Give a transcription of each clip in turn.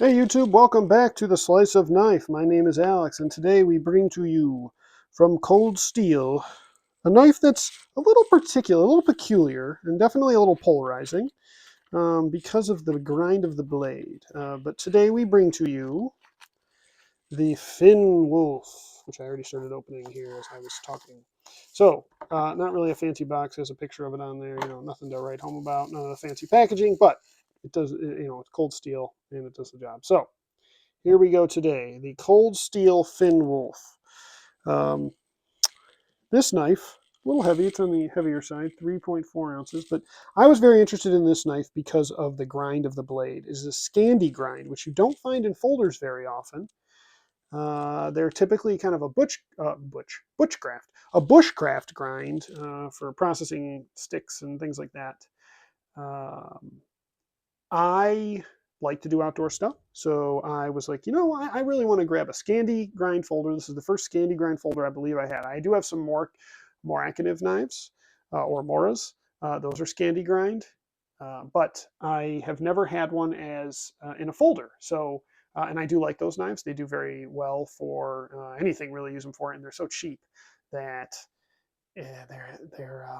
Hey YouTube, welcome back to the Slice of Knife. My name is Alex, and today we bring to you from Cold Steel a knife that's a little particular, a little peculiar, and definitely a little polarizing because of the grind of the blade. But today we bring to you the Finn Wolf, which I already started opening here as I was talking. So, not really a fancy box, has a picture of it on there, nothing to write home about, none of the fancy packaging, but it does, it's cold steel and it does the job. So, here we go today, the Cold Steel Finn Wolf. Um, this knife, a little heavy, it's on the heavier side, 3.4 ounces, but I was very interested in this knife because of the grind of the blade. It's a Scandi grind, which you don't find in folders very often. They're typically kind of a bushcraft grind for processing sticks and things like that. Um, I like to do outdoor stuff, so I was like, I really want to grab a Scandi grind folder. This is the first Scandi grind folder I believe I had. I do have some more active knives or Moras. Those are Scandi grind, but I have never had one as in a folder. So, and I do like those knives. They do very well for anything really. Use them for, and they're so cheap that they're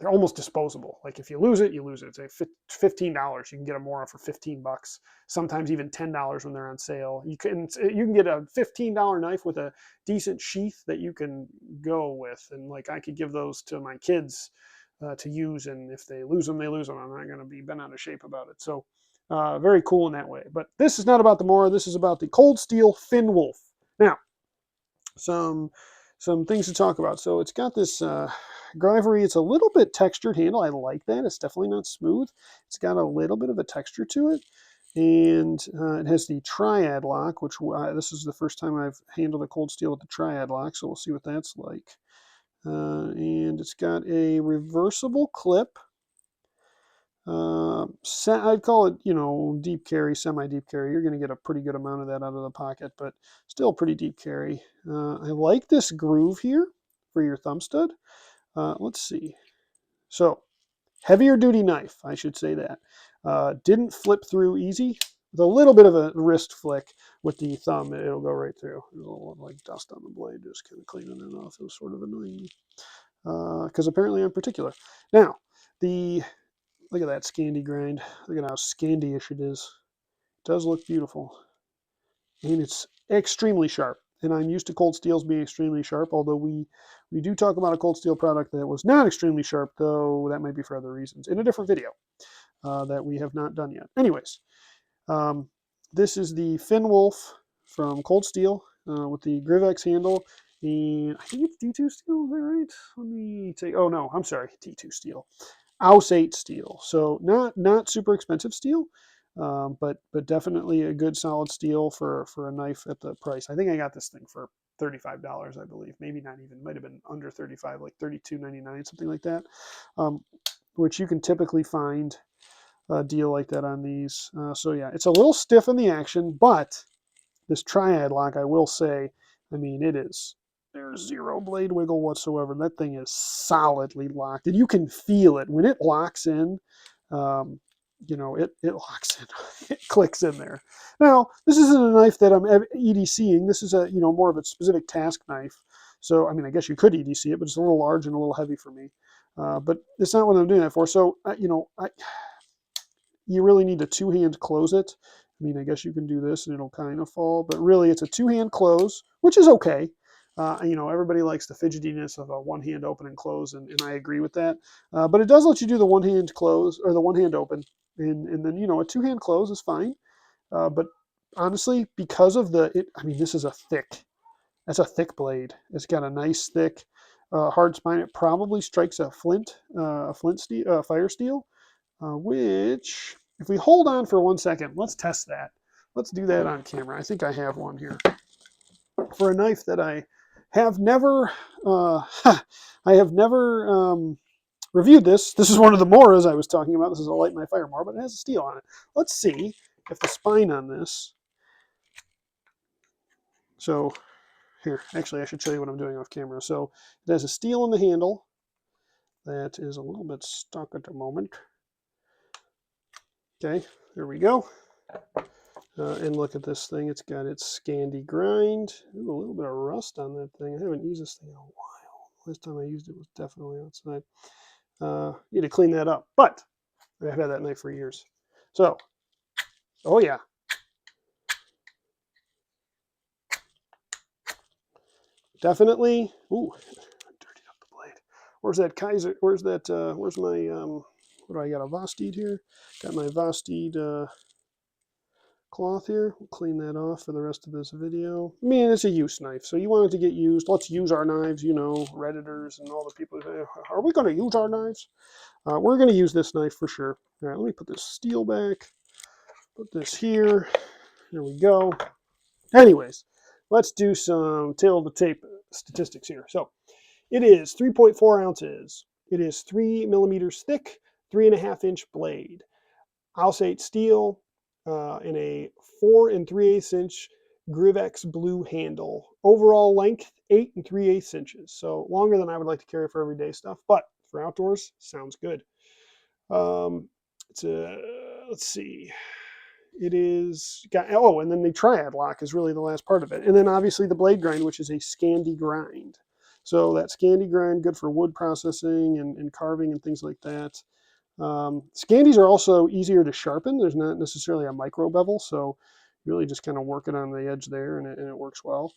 almost disposable. Like if you lose it, you lose it. It's $15. You can get a Mora for $15. Sometimes even $10 when they're on sale. You can get a $15 knife with a decent sheath that you can go with, and like I could give those to my kids to use. And if they lose them, they lose them. I'm not going to be bent out of shape about it. So very cool in that way. But this is not about the Mora. This is about the Cold Steel Finn Wolf. Now, some some things to talk about. So it's got this Grivery. It's a little bit textured handle. I like that. It's definitely not smooth. It's got a little bit of a texture to it. And it has the triad lock, which this is the first time I've handled a cold steel with the triad lock, so we'll see what that's like. And it's got a reversible clip. I'd call it, deep carry, semi-deep carry. You're going to get a pretty good amount of that out of the pocket, but still pretty deep carry. I like this groove here for your thumb stud. Let's see. So, heavier duty knife, I should say that. Didn't flip through easy. With a little bit of a wrist flick with the thumb, it'll go right through. There's a little like dust on the blade, just kind of cleaning it off. It was sort of annoying because apparently I'm particular. Now, the look at that Scandi grind. Look at how Scandi-ish it is. It does look beautiful. And it's extremely sharp. And I'm used to cold steels being extremely sharp, although we do talk about a cold steel product that was not extremely sharp, though that might be for other reasons, in a different video that we have not done yet. Anyways, um, this is the Finn Wolf from Cold Steel with the Grivex handle. And I think it's D2 steel, is that right? Let me take, oh no, I'm sorry, D2 steel. Aus 8 steel. So not super expensive steel, but definitely a good solid steel for a knife at the price. I think I got this thing for $35, I believe. Maybe not even. Might have been under 35, like $32.99, something like that. Which you can typically find a deal like that on these. So yeah, it's a little stiff in the action, but this triad lock, I will say, I mean, it is. There's zero blade wiggle whatsoever. That thing is solidly locked, and you can feel it when it locks in. Um, it locks in, it clicks in there. Now, this isn't a knife that I'm EDCing. This is a more of a specific task knife. So, I mean, I guess you could EDC it, but it's a little large and a little heavy for me. But it's not what I'm doing that for. So, you really need to two-hand close it. I mean, I guess you can do this and it'll kind of fall, but really it's a two-hand close, which is okay. Everybody likes the fidgetiness of a one-hand open and close, and I agree with that. But it does let you do the one-hand close or the one-hand open, and then a two-hand close is fine. But honestly, because of this is that's a thick blade. It's got a nice thick hard spine. It probably strikes a flint steel, fire steel, which, if we hold on for 1 second, let's test that. Let's do that on camera. I think I have one here. For a knife that I have never, reviewed this. This is one of the Moras I was talking about. This is a Light My Fire Mora, but it has a steel on it. Let's see if the spine on this, so here, actually I should show you what I'm doing off camera. So it has a steel in the handle that is a little bit stuck at the moment. Okay, there we go. And look at this thing. It's got its Scandi grind. Ooh, a little bit of rust on that thing. I haven't used this thing in a while. Last time I used it was definitely outside. Need to clean that up. But I've had that knife for years. So, oh yeah. Definitely. Ooh, dirtied up the blade. Where's that Kaiser? Where's that? Where's my? What do I got? A Vosteed here. Got my Vosteed cloth here. We'll clean that off for the rest of this video. I mean, it's a use knife, so you want it to get used. Let's use our knives. You know, Redditors and all the people. Are we going to use our knives? We're going to use this knife for sure. All right, let me put this steel back. Put this here. There we go. Anyways, let's do some tail of the tape statistics here. So it is 3.4 ounces. It is 3 millimeters thick, 3.5-inch blade. Alsate steel in a 4 3/8 inch Grivex blue handle. Overall length 8 3/8 inches. So longer than I would like to carry for everyday stuff, but for outdoors, sounds good. It's a, let's see. It is got, oh, and then the triad lock is really the last part of it. And then obviously the blade grind, which is a Scandi grind. So that Scandi grind, good for wood processing and carving and things like that. Scandis are also easier to sharpen. There's not necessarily a micro bevel, so really just kind of work it on the edge there, and it works well.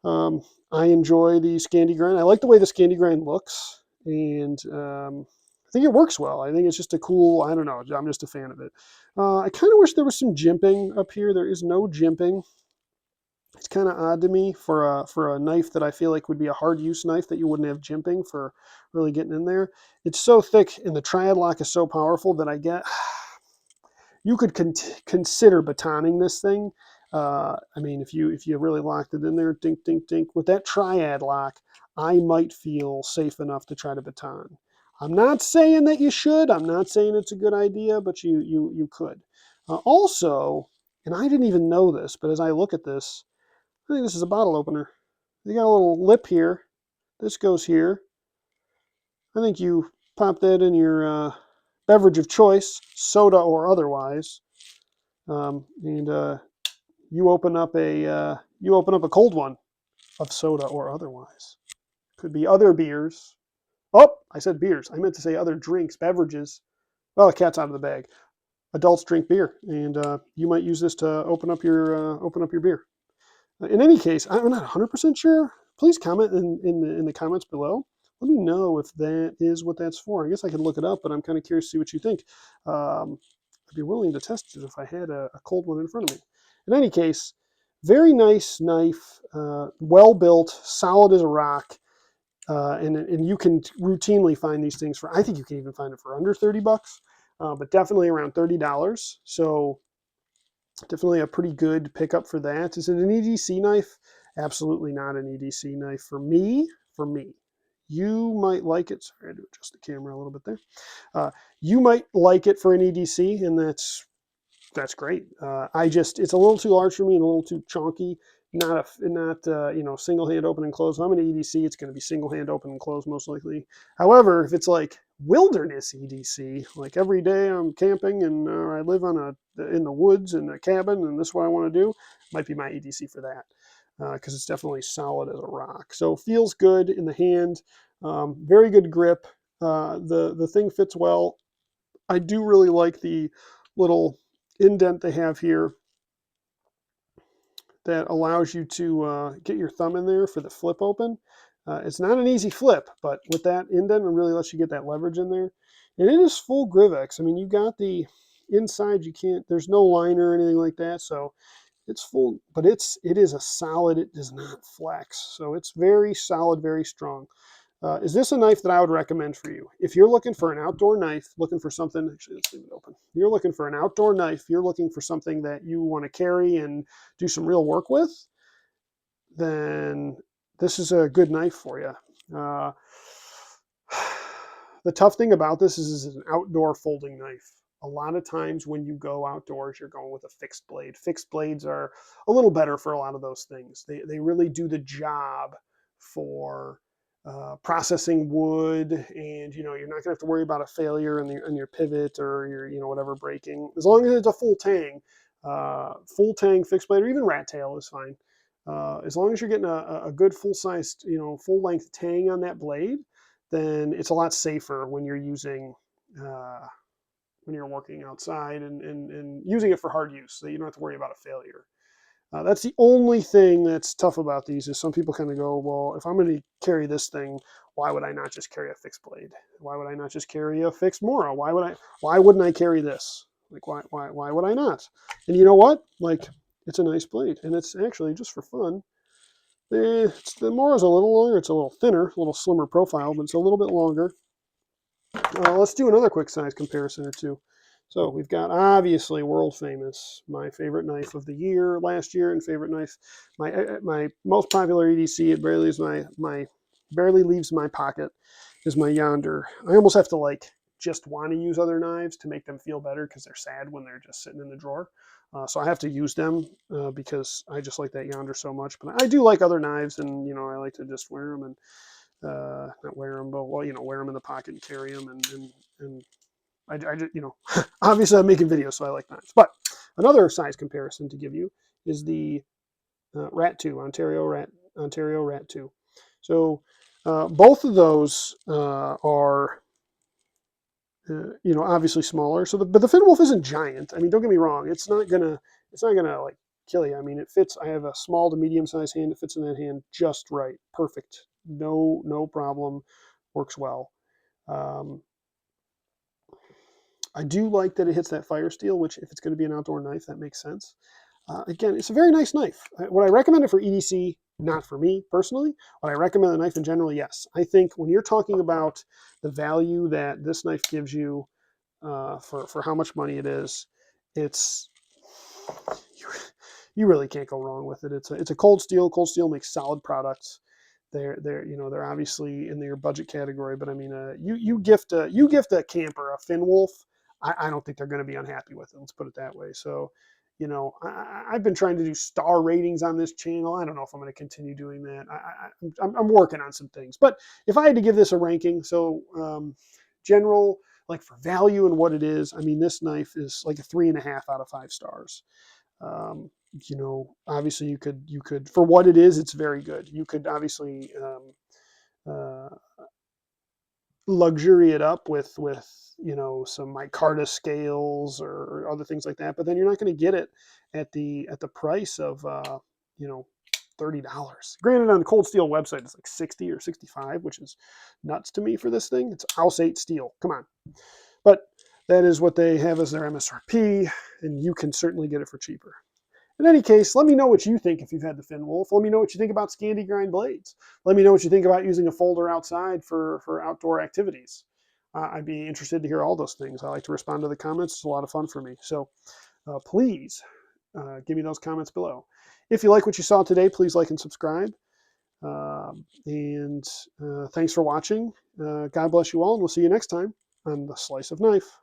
I enjoy the Scandi grind. I like the way the Scandi grind looks, and I think it works well. I think it's just a cool, I don't know, I'm just a fan of it. I kind of wish there was some jimping up here. There is no jimping. It's kind of odd to me for a knife that I feel like would be a hard use knife that you wouldn't have jimping for really getting in there. It's so thick and the triad lock is so powerful that I get you could consider batoning this thing. I mean, if you really locked it in there, dink, dink, dink, with that triad lock, I might feel safe enough to try to baton. I'm not saying that you should. I'm not saying it's a good idea, but you could. Also, and I didn't even know this, but as I look at this, I think this is a bottle opener. You got a little lip here. This goes here. I think you pop that in your beverage of choice, soda or otherwise, and you open up a cold one of soda or otherwise. Could be other beers. Oh, I said beers. I meant to say other drinks, beverages. Well, the cat's out of the bag. Adults drink beer, and you might use this to open up your beer. In any case, I'm not 100% sure. Please comment in the comments below. Let me know if that is what that's for. I guess I could look it up, but I'm kind of curious to see what you think. I'd be willing to test it if I had a cold one in front of me. In any case, very nice knife, well built, solid as a rock, and you can routinely find these things for. I think you can even find it for under $30, but definitely around $30. So definitely a pretty good pickup for that. Is it an EDC knife? Absolutely not an EDC knife for me. For me, you might like it. Sorry, I had to adjust the camera a little bit there. You might like it for an EDC, and that's great. It's a little too large for me and a little too chunky. Not single hand open and close. If I'm an EDC, it's going to be single hand open and close most likely. However, if it's like wilderness EDC, like every day I'm camping and I live in the woods in a cabin and this is what I want to do, might be my EDC for that because it's definitely solid as a rock. So feels good in the hand, very good grip. The thing fits well. I do really like the little indent they have here that allows you to get your thumb in there for the flip open. It's not an easy flip, but with that indent, it really lets you get that leverage in there. And it is full Grivex. I mean, you got the inside, there's no liner or anything like that, so it's full, but it is a solid, it does not flex. So it's very solid, very strong. Is this a knife that I would recommend for you? If you're looking for an outdoor knife, looking for something, actually, let's leave it open. You're looking for an outdoor knife, you're looking for something that you want to carry and do some real work with, then this is a good knife for you. The tough thing about this is it's an outdoor folding knife. A lot of times when you go outdoors, you're going with a fixed blade. Fixed blades are a little better for a lot of those things. They really do the job for processing wood, and you're not gonna have to worry about a failure in your pivot or your whatever breaking. As long as it's a full tang, Full tang fixed blade, or even rat tail is fine. As long as you're getting a good full-sized, full length tang on that blade, then it's a lot safer when you're using when you're working outside and using it for hard use, so you don't have to worry about a failure. That's the only thing that's tough about these, is some people kind of go, well, if I'm going to carry this thing, why would I not just carry a fixed blade? Why would I not just carry a fixed Mora? Why wouldn't I carry this? Like, why would I not? And you know what? Like, it's a nice blade, and it's actually, just for fun, the Mora's a little longer, it's a little thinner, a little slimmer profile, but it's a little bit longer. Let's do another quick size comparison or two. So we've got, obviously, world famous, my favorite knife of the year last year, and favorite knife, my most popular EDC. It barely leaves my pocket, is my Yonder. I almost have to just want to use other knives to make them feel better, because they're sad when they're just sitting in the drawer. So I have to use them because I just like that Yonder so much. But I do like other knives, and I like to just wear them, and not wear them, but wear them in the pocket and carry them, and I just, obviously I'm making videos, so I like knives. But another size comparison to give you is the Rat 2, Ontario Rat 2. So both of those are, obviously smaller. So, but the Finn Wolf isn't giant. I mean, don't get me wrong. It's not gonna like kill you. I mean, it fits. I have a small to medium sized hand. It fits in that hand just right, perfect. No problem. Works well. I do like that it hits that fire steel, which, if it's going to be an outdoor knife, that makes sense. Again, it's a very nice knife. Would I recommend it for EDC? Not for me personally. Would I recommend the knife in general? Yes. I think when you're talking about the value that this knife gives you for how much money it is, it's you really can't go wrong with it. It's a cold steel. Cold steel makes solid products. They're obviously in their budget category, but I mean, you gift a camper a Finn Wolf, I don't think they're going to be unhappy with it. Let's put it that way. So, I've been trying to do star ratings on this channel. I don't know if I'm going to continue doing that. I'm working on some things, but if I had to give this a ranking, so general, like for value and what it is, I mean, this knife is like a 3.5 out of 5 stars. Obviously you could, for what it is, it's very good. You could obviously uh, luxury it up with some micarta scales or other things like that, but then you're not going to get it at the price of $30. Granted, on the Cold Steel website it's like 60 or 65, which is nuts to me for this thing. It's House 8 steel, come on. But that is what they have as their MSRP, and you can certainly get it for cheaper. In any case, let me know what you think if you've had the Finn Wolf. Let me know what you think about Scandi grind blades. Let me know what you think about using a folder outside for outdoor activities. I'd be interested to hear all those things. I like to respond to the comments. It's a lot of fun for me. So please give me those comments below. If you like what you saw today, please like and subscribe. And thanks for watching. God bless you all, and we'll see you next time on The Slice of Knife.